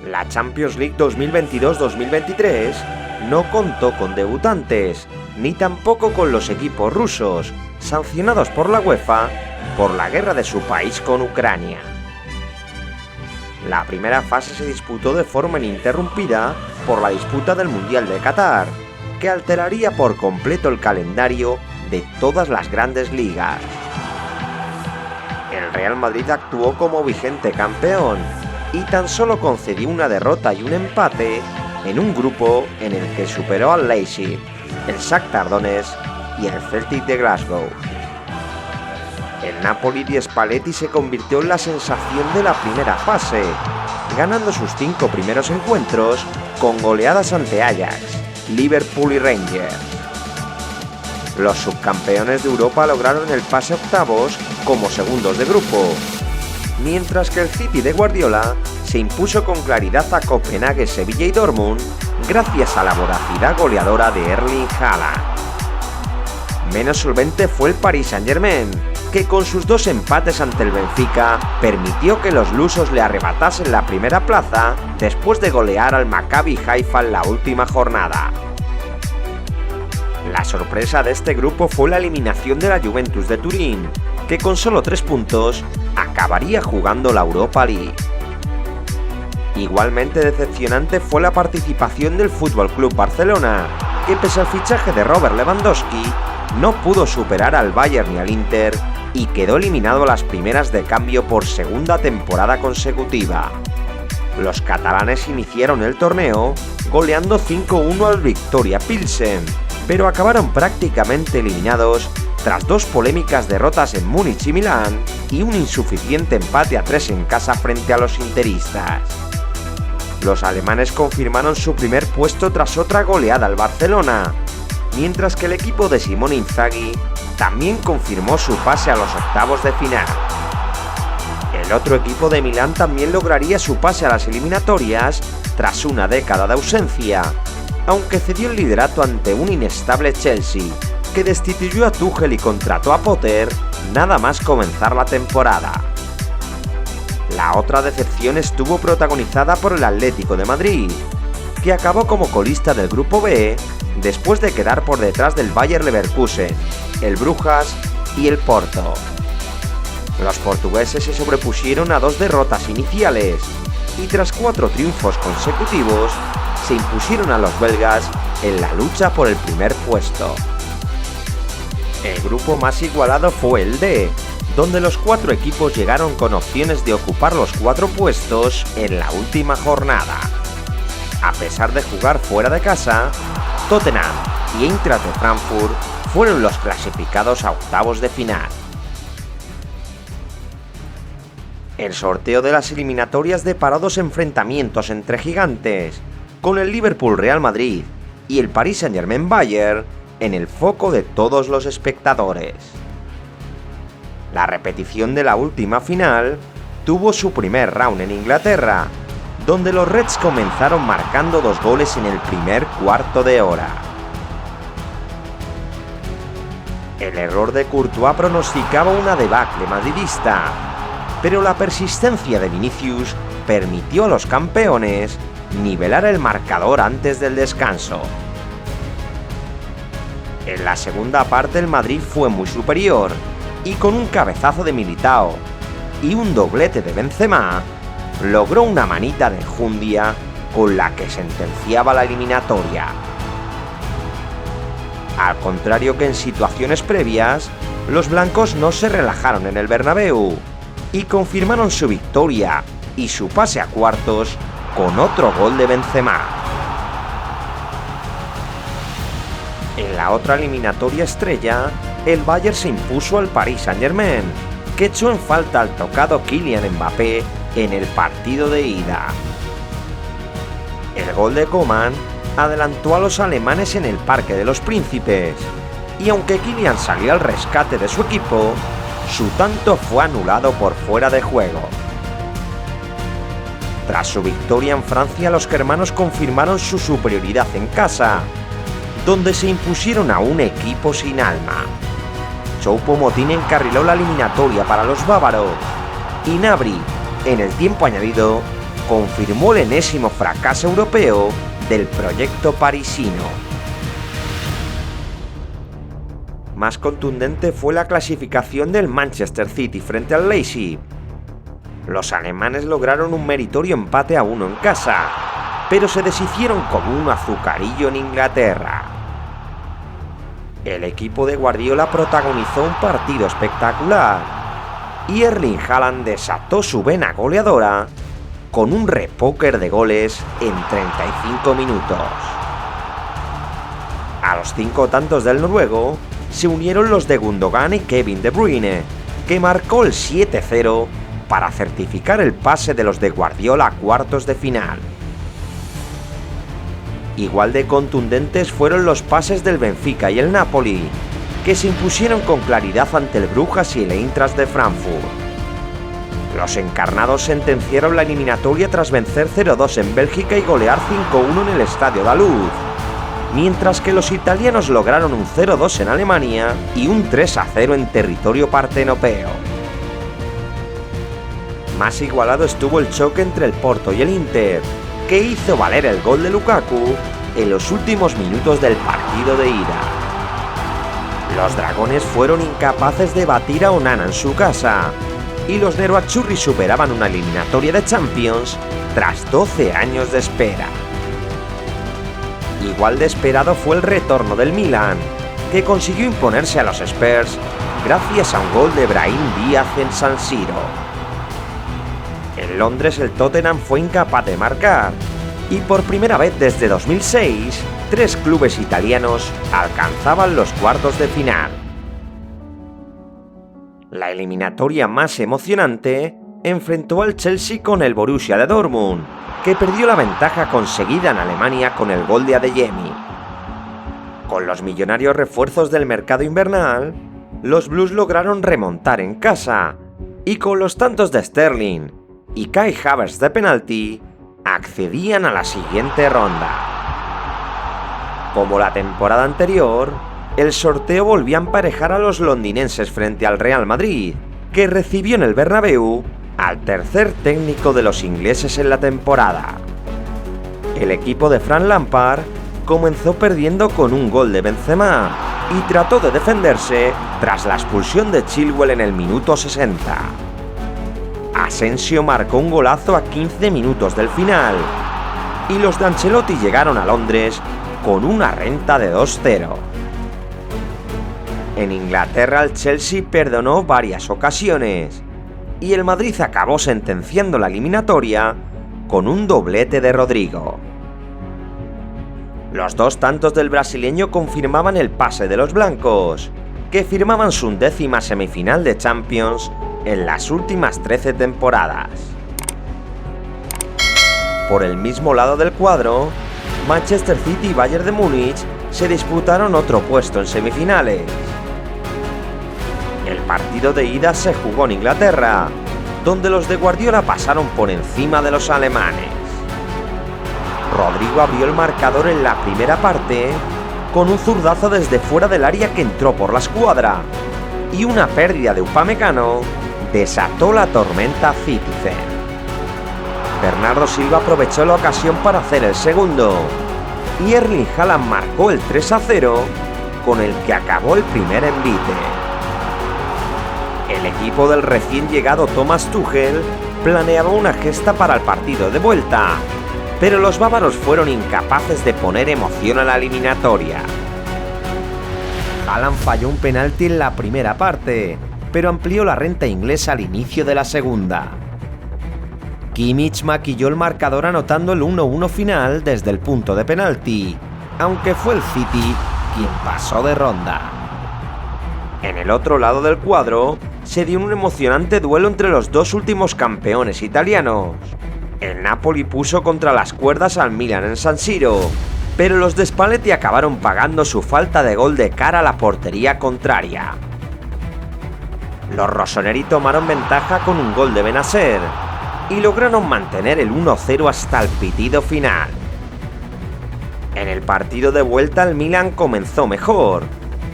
La Champions League 2022-2023 no contó con debutantes, ni tampoco con los equipos rusos, sancionados por la UEFA por la guerra de su país con Ucrania. La primera fase se disputó de forma ininterrumpida por la disputa del Mundial de Qatar, que alteraría por completo el calendario de todas las grandes ligas. El Real Madrid actuó como vigente campeón y tan solo concedió una derrota y un empate en un grupo en el que superó al Leipzig, el Shakhtar Donetsk y el Celtic de Glasgow. El Napoli di Spalletti se convirtió en la sensación de la primera fase, ganando sus 5 primeros encuentros con goleadas ante Ajax, Liverpool y Rangers. Los subcampeones de Europa lograron el pase a octavos como segundos de grupo, mientras que el City de Guardiola se impuso con claridad a Copenhague, Sevilla y Dortmund gracias a la voracidad goleadora de Erling Haaland. Menos solvente fue el Paris Saint-Germain, que con sus 2 empates ante el Benfica permitió que los lusos le arrebatasen la primera plaza después de golear al Maccabi Haifa en la última jornada. La sorpresa de este grupo fue la eliminación de la Juventus de Turín, que con solo 3 puntos acabaría jugando la Europa League. Igualmente decepcionante fue la participación del FC Barcelona, que pese al fichaje de Robert Lewandowski, no pudo superar al Bayern ni al Inter y quedó eliminado a las primeras de cambio por segunda temporada consecutiva. Los catalanes iniciaron el torneo goleando 5-1 al Victoria Pilsen, pero acabaron prácticamente eliminados tras 2 polémicas derrotas en Múnich y Milán y un insuficiente empate a 3 en casa frente a los interistas. Los alemanes confirmaron su primer puesto tras otra goleada al Barcelona, mientras que el equipo de Simone Inzaghi también confirmó su pase a los octavos de final. El otro equipo de Milán también lograría su pase a las eliminatorias tras una década de ausencia, aunque cedió el liderato ante un inestable Chelsea, que destituyó a Tuchel y contrató a Potter nada más comenzar la temporada. La otra decepción estuvo protagonizada por el Atlético de Madrid, que acabó como colista del Grupo B después de quedar por detrás del Bayer Leverkusen, el Brujas y el Porto. Los portugueses se sobrepusieron a 2 derrotas iniciales y tras 4 triunfos consecutivos se impusieron a los belgas en la lucha por el primer puesto. El grupo más igualado fue el D, donde los 4 equipos llegaron con opciones de ocupar los 4 puestos en la última jornada. A pesar de jugar fuera de casa, Tottenham y Eintracht de Frankfurt fueron los clasificados a octavos de final. El sorteo de las eliminatorias deparó 2 enfrentamientos entre gigantes, con el Liverpool-Real Madrid y el Paris Saint-Germain-Bayern en el foco de todos los espectadores. La repetición de la última final tuvo su primer round en Inglaterra, donde los Reds comenzaron marcando 2 goles en el primer cuarto de hora. El error de Courtois pronosticaba una debacle madridista, pero la persistencia de Vinicius permitió a los campeones nivelar el marcador antes del descanso. En la segunda parte el Madrid fue muy superior y con un cabezazo de Militao y un doblete de Benzema logró una manita de enjundia con la que sentenciaba la eliminatoria. Al contrario que en situaciones previas, los blancos no se relajaron en el Bernabéu y confirmaron su victoria y su pase a cuartos con otro gol de Benzema. En la otra eliminatoria estrella, el Bayern se impuso al Paris Saint-Germain, que echó en falta al tocado Kylian Mbappé en el partido de ida. El gol de Coman adelantó a los alemanes en el Parque de los Príncipes, y aunque Kylian salió al rescate de su equipo, su tanto fue anulado por fuera de juego. Tras su victoria en Francia, los germanos confirmaron su superioridad en casa, donde se impusieron a un equipo sin alma. Choupo-Moting encarriló la eliminatoria para los bávaros y Gnabry, en el tiempo añadido, confirmó el enésimo fracaso europeo del proyecto parisino. Más contundente fue la clasificación del Manchester City frente al Leipzig. Los alemanes lograron un meritorio empate a 1 en casa, pero se deshicieron como un azucarillo en Inglaterra. El equipo de Guardiola protagonizó un partido espectacular y Erling Haaland desató su vena goleadora con un repóquer de goles en 35 minutos. A los 5 tantos del noruego se unieron los de Gundogan y Kevin De Bruyne, que marcó el 7-0 para certificar el pase de los de Guardiola a cuartos de final. Igual de contundentes fueron los pases del Benfica y el Napoli, que se impusieron con claridad ante el Brujas y el Eintracht de Frankfurt. Los encarnados sentenciaron la eliminatoria tras vencer 0-2 en Bélgica y golear 5-1 en el Estadio da Luz, mientras que los italianos lograron un 0-2 en Alemania y un 3-0 en territorio partenopeo. Más igualado estuvo el choque entre el Porto y el Inter, que hizo valer el gol de Lukaku en los últimos minutos del partido de ida. Los dragones fueron incapaces de batir a Onana en su casa, y los nerazzurri superaban una eliminatoria de Champions tras 12 años de espera. Igual de esperado fue el retorno del Milan, que consiguió imponerse a los Spurs gracias a un gol de Brahim Díaz en San Siro. En Londres el Tottenham fue incapaz de marcar, y por primera vez desde 2006, 3 clubes italianos alcanzaban los cuartos de final. La eliminatoria más emocionante enfrentó al Chelsea con el Borussia de Dortmund, que perdió la ventaja conseguida en Alemania con el gol de Adeyemi. Con los millonarios refuerzos del mercado invernal, los Blues lograron remontar en casa, y con los tantos de Sterling y Kai Havertz de penalti, accedían a la siguiente ronda. Como la temporada anterior, el sorteo volvió a emparejar a los londinenses frente al Real Madrid, que recibió en el Bernabéu al tercer técnico de los ingleses en la temporada. El equipo de Frank Lampard comenzó perdiendo con un gol de Benzema y trató de defenderse tras la expulsión de Chilwell en el minuto 60. Asensio marcó un golazo a 15 minutos del final, y los de Ancelotti llegaron a Londres con una renta de 2-0. En Inglaterra el Chelsea perdonó varias ocasiones, y el Madrid acabó sentenciando la eliminatoria con un doblete de Rodrigo. Los 2 tantos del brasileño confirmaban el pase de los blancos, que firmaban su 11ª semifinal de Champions en las últimas 13 temporadas. Por el mismo lado del cuadro, Manchester City y Bayern de Múnich se disputaron otro puesto en semifinales. El partido de ida se jugó en Inglaterra, donde los de Guardiola pasaron por encima de los alemanes. Rodrigo abrió el marcador en la primera parte con un zurdazo desde fuera del área que entró por la escuadra, y una pérdida de Upamecano desató la tormenta Citizen. Bernardo Silva aprovechó la ocasión para hacer el segundo, y Erling Haaland marcó el 3-0, con el que acabó el primer envite. El equipo del recién llegado Thomas Tuchel planeaba una gesta para el partido de vuelta, pero los bávaros fueron incapaces de poner emoción a la eliminatoria. Haaland falló un penalti en la primera parte, pero amplió la renta inglesa al inicio de la segunda. Kimmich maquilló el marcador anotando el 1-1 final desde el punto de penalti, aunque fue el City quien pasó de ronda. En el otro lado del cuadro se dio un emocionante duelo entre los 2 últimos campeones italianos. El Napoli puso contra las cuerdas al Milan en San Siro, pero los de Spalletti acabaron pagando su falta de gol de cara a la portería contraria. Los rossoneri tomaron ventaja con un gol de Benacer y lograron mantener el 1-0 hasta el pitido final. En el partido de vuelta el Milan comenzó mejor,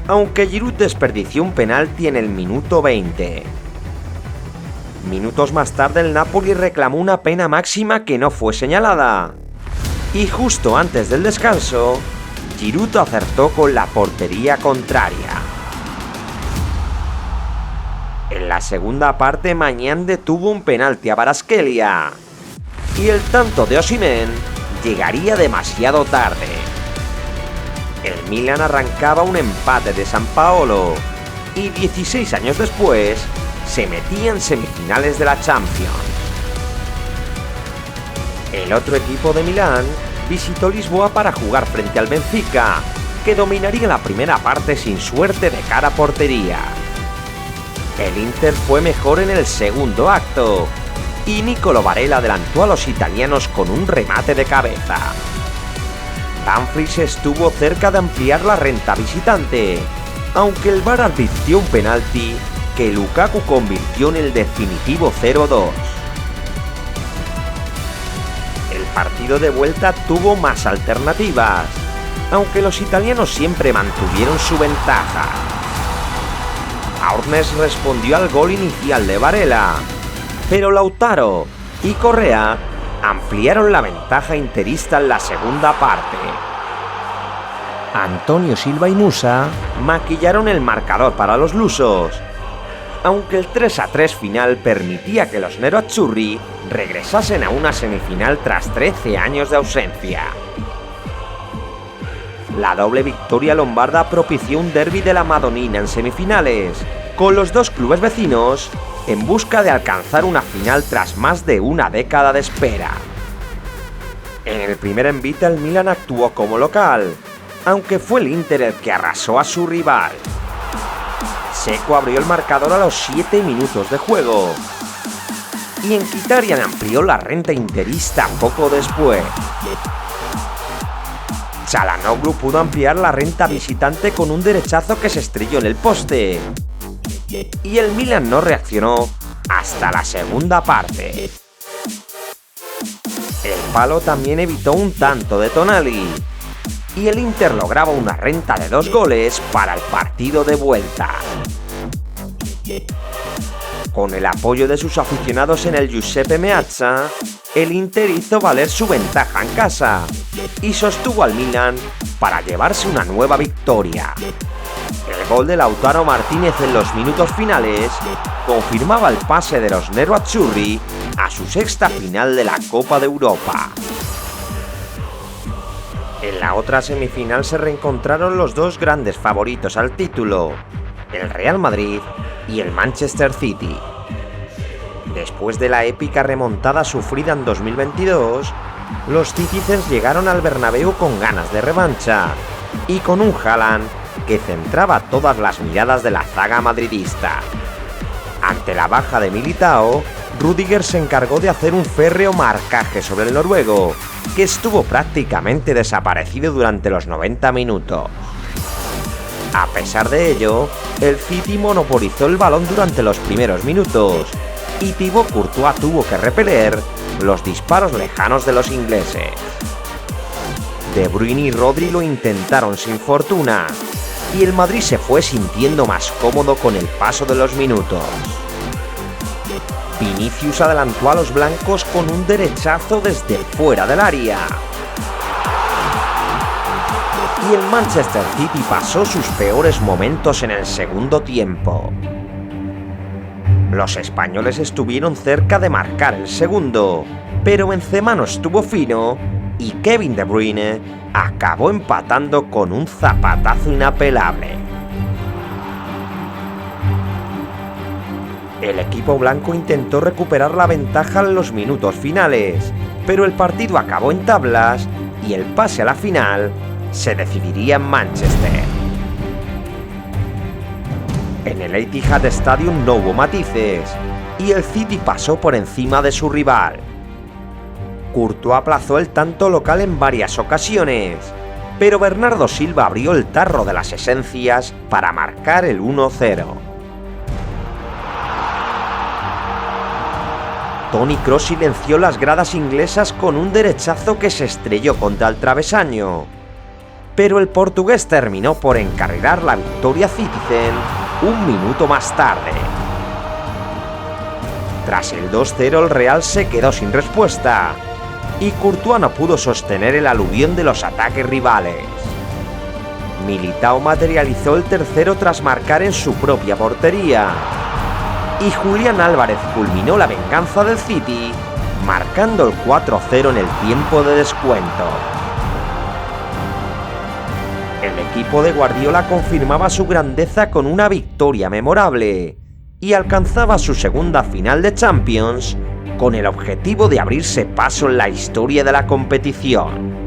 aunque Giroud desperdició un penalti en el minuto 20. Minutos más tarde el Napoli reclamó una pena máxima que no fue señalada. Y justo antes del descanso, Giroud acertó con la portería contraria. En la segunda parte Maignan detuvo un penalti a Kvaratskhelia. Y el tanto de Osimhen llegaría demasiado tarde. El Milan arrancaba un empate de Sampaolo y 16 años después se metía en semifinales de la Champions. El otro equipo de Milán visitó Lisboa para jugar frente al Benfica, que dominaría la primera parte sin suerte de cara a portería. El Inter fue mejor en el segundo acto y Nicolo Barella adelantó a los italianos con un remate de cabeza. Dumfries estuvo cerca de ampliar la renta visitante, aunque el VAR advirtió un penalti que Lukaku convirtió en el definitivo 0-2. El partido de vuelta tuvo más alternativas, aunque los italianos siempre mantuvieron su ventaja. Aurnes respondió al gol inicial de Barella, pero Lautaro y Correa ampliaron la ventaja interista en la segunda parte. Antonio Silva y Musa maquillaron el marcador para los lusos, aunque el 3-3 final permitía que los nerazzurri regresasen a una semifinal tras 13 años de ausencia. La doble victoria lombarda propició un derbi de la Madonnina en semifinales, con los dos clubes vecinos en busca de alcanzar una final tras más de una década de espera. En el primer envite el Milan actuó como local, aunque fue el Inter el que arrasó a su rival. Seco abrió el marcador a los 7 minutos de juego y Mkhitaryan amplió la renta interista poco después. Çalhanoğlu pudo ampliar la renta visitante con un derechazo que se estrelló en el poste y el Milan no reaccionó hasta la segunda parte. El palo también evitó un tanto de Tonali y el Inter lograba una renta de 2 goles para el partido de vuelta. Con el apoyo de sus aficionados en el Giuseppe Meazza, el Inter hizo valer su ventaja en casa y sostuvo al Milan para llevarse una nueva victoria. El gol de Lautaro Martínez en los minutos finales confirmaba el pase de los nerazzurri a su sexta final de la Copa de Europa. En la otra semifinal se reencontraron los dos grandes favoritos al título, el Real Madrid y el Manchester City. Después de la épica remontada sufrida en 2022, los Citizens llegaron al Bernabéu con ganas de revancha y con un Haaland que centraba todas las miradas de la zaga madridista. Ante la baja de Militao, Rüdiger se encargó de hacer un férreo marcaje sobre el noruego, que estuvo prácticamente desaparecido durante los 90 minutos. A pesar de ello, el City monopolizó el balón durante los primeros minutos y Thibaut Courtois tuvo que repeler los disparos lejanos de los ingleses. De Bruyne y Rodri lo intentaron sin fortuna y el Madrid se fue sintiendo más cómodo con el paso de los minutos. Vinicius adelantó a los blancos con un derechazo desde fuera del área. Y el Manchester City pasó sus peores momentos en el segundo tiempo. Los españoles estuvieron cerca de marcar el segundo, pero Benzema no estuvo fino y Kevin De Bruyne acabó empatando con un zapatazo inapelable. El equipo blanco intentó recuperar la ventaja en los minutos finales, pero el partido acabó en tablas y el pase a la final se decidiría en Manchester. En el Etihad Stadium no hubo matices y el City pasó por encima de su rival. Courtois aplazó el tanto local en varias ocasiones, pero Bernardo Silva abrió el tarro de las esencias para marcar el 1-0. Toni Kroos silenció las gradas inglesas con un derechazo que se estrelló contra el travesaño, pero el portugués terminó por encarrilar la victoria Citizen un minuto más tarde. Tras el 2-0 el Real se quedó sin respuesta y Courtois no pudo sostener el aluvión de los ataques rivales. Militao materializó el tercero tras marcar en su propia portería y Julián Álvarez culminó la venganza del City marcando el 4-0 en el tiempo de descuento. El equipo de Guardiola confirmaba su grandeza con una victoria memorable y alcanzaba su segunda final de Champions con el objetivo de abrirse paso en la historia de la competición.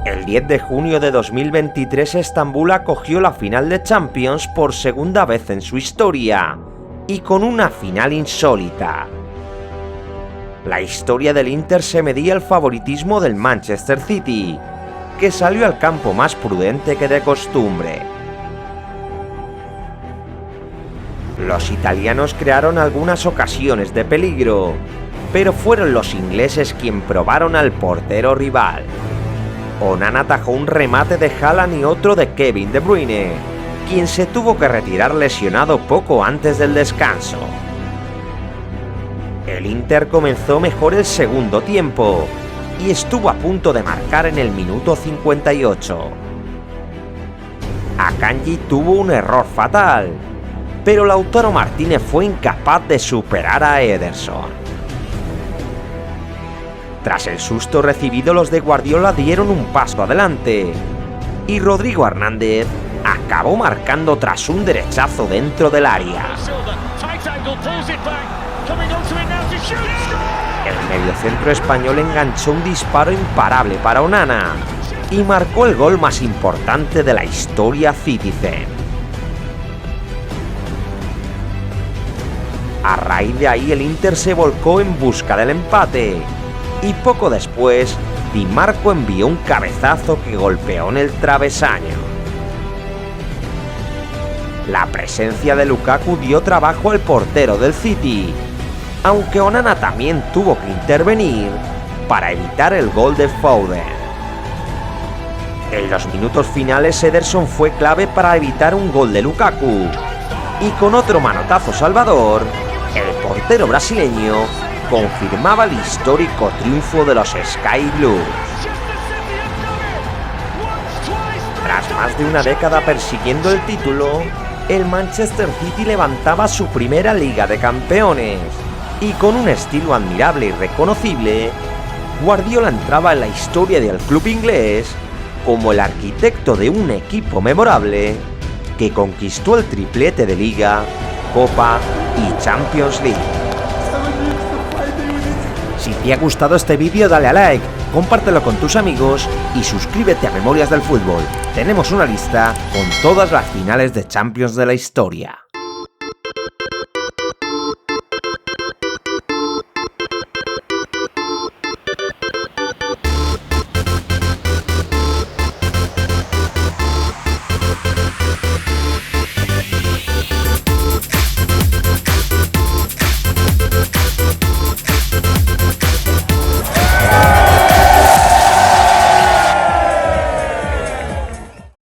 El 10 de junio de 2023 Estambul acogió la final de Champions por segunda vez en su historia y con una final insólita. La historia del Inter se medía al favoritismo del Manchester City, que salió al campo más prudente que de costumbre. Los italianos crearon algunas ocasiones de peligro, pero fueron los ingleses quienes probaron al portero rival. Onana atajó un remate de Haaland y otro de Kevin De Bruyne, quien se tuvo que retirar lesionado poco antes del descanso. El Inter comenzó mejor el segundo tiempo y estuvo a punto de marcar en el minuto 58. Akanji tuvo un error fatal, pero Lautaro Martínez fue incapaz de superar a Ederson. Tras el susto recibido, los de Guardiola dieron un paso adelante y Rodrigo Hernández acabó marcando tras un derechazo dentro del área. El mediocentro español enganchó un disparo imparable para Onana y marcó el gol más importante de la historia Citizen. A raíz de ahí el Inter se volcó en busca del empate y poco después Di Marco envió un cabezazo que golpeó en el travesaño. La presencia de Lukaku dio trabajo al portero del City, aunque Onana también tuvo que intervenir para evitar el gol de Foden. En los minutos finales Ederson fue clave para evitar un gol de Lukaku y con otro manotazo salvador, el portero brasileño confirmaba el histórico triunfo de los Sky Blues. Tras más de una década persiguiendo el título, el Manchester City levantaba su primera Liga de Campeones y con un estilo admirable y reconocible, Guardiola entraba en la historia del club inglés como el arquitecto de un equipo memorable que conquistó el triplete de Liga, Copa y Champions League. Si te ha gustado este vídeo, dale a like, compártelo con tus amigos y suscríbete a Memorias del Fútbol. Tenemos una lista con todas las finales de Champions de la historia.